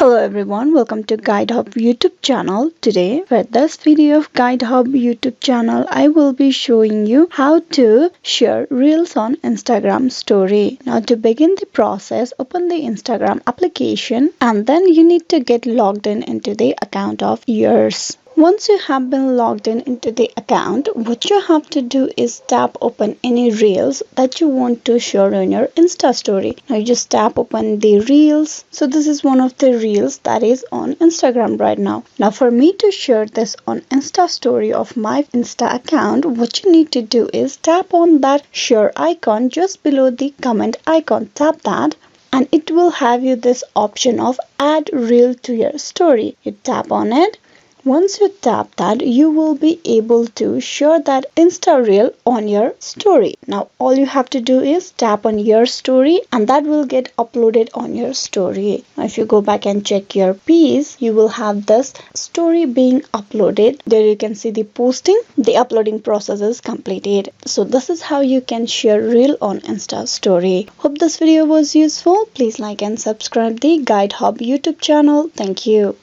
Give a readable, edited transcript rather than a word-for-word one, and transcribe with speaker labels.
Speaker 1: Hello everyone, welcome to GuideHub YouTube channel. Today for this video of GuideHub YouTube channel, I will be showing you how to share reels on Instagram story. Now to begin the process, open the Instagram application and then you need to get logged in into the account of yours. Once you have been logged in into the account, what you have to do is tap open any reels that you want to share on your Insta story. Now you just tap open the reels. So this is one of the reels that is on Instagram right now. Now for me to share this on Insta story of my Insta account, what you need to do is tap on that share icon just below the comment icon. Tap that and it will have you this option of add reel to your story. You tap on it. Once you tap that, you will be able to share that Insta reel on your story. Now all you have to do is tap on your story and that will get uploaded on your story. Now if you go back and check your piece, you will have this story being uploaded. There you can see the posting. The uploading process is completed. So this is how you can share reel on Insta story. Hope this video was useful. Please like and subscribe the GuideHub YouTube channel. Thank you.